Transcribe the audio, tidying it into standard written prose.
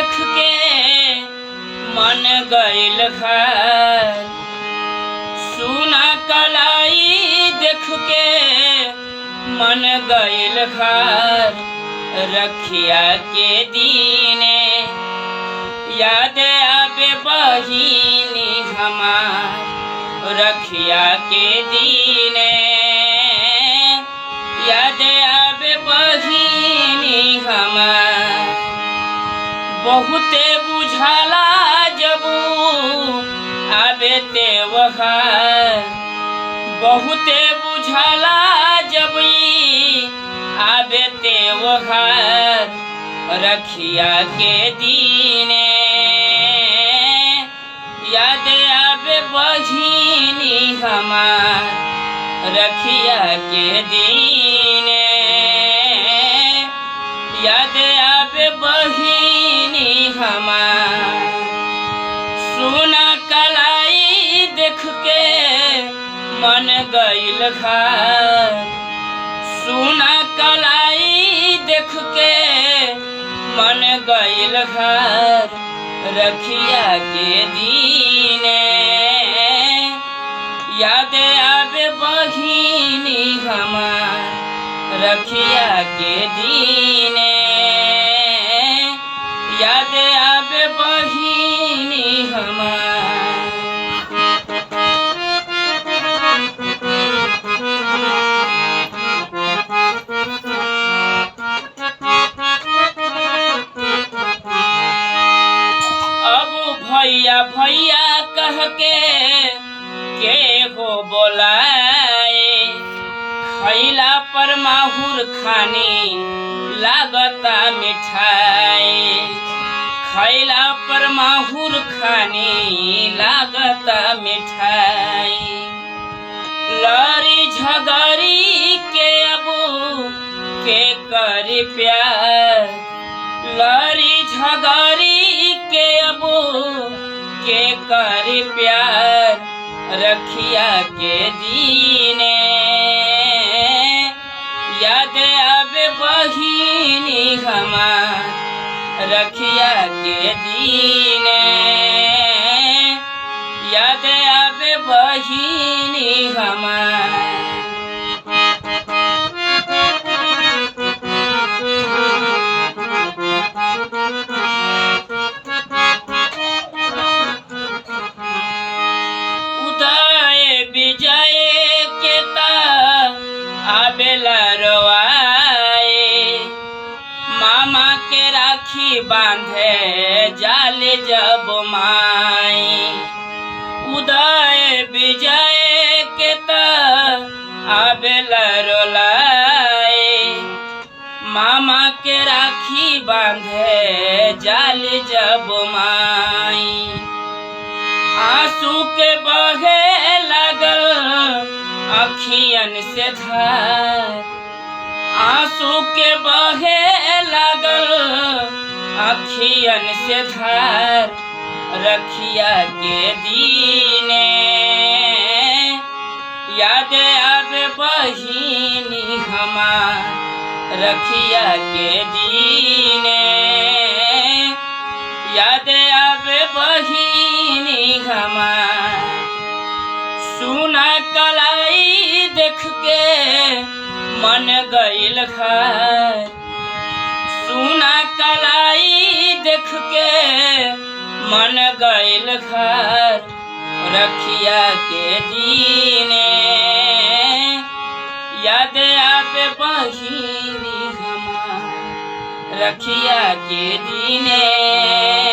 देख के मन गइल घर। सुना कलाई देख के मन गइल घर। रखिया के दीने याद आवे बहिनी हमार। रखिया के दीने याद आवे बहिनी हमार। बहुते बुझाला जबू आवे त्योहार। बहुते बुझाला जबी आवे त्योहार। रखिया के दीने याद आवे बहिनी हमार। रखिया के दीने याद आवे बहिनी हमार। सुना कलाई देख के मन गइल घर। सुना कलाई देख के मन गइल घर। रखिया के दीने याद आवे बहिनी हमार। रखिया के दीने याद आवे बहिनी हमार। भैया भैया कह के हो बोलाए। खैला पर माहुर खानी लागता मिठाई। खैला पर माहुर खानी लागता मिठाई। लड़ी झगड़ी के अबू के करी प्यार। लड़ी झगड़ी के अबू के करी प्यार। रखिया के दीने याद आवे बहिनी हमार। रखिया के दीने याद आवे बहिनी हमार। आवेला रोआए। मामा के राखी बांधे जाले जब माई। उदय विजय के आवेला रोलाए। मामा के राखी बांधे जाले जब माई। आंसू के बहे लागल अखियन से धार। आंसू के बहे लागल अखियन से धार। रखिया के दीने याद आवे बहिनी हमार। रखिया के दीने याद आवे बहिनी हमार। सुना कलाई देख के मन गइल घर। सुना कलाई देख के मन गइल घर। रखिया के दीने याद आवे बहिनी हमार। रखिया के दीने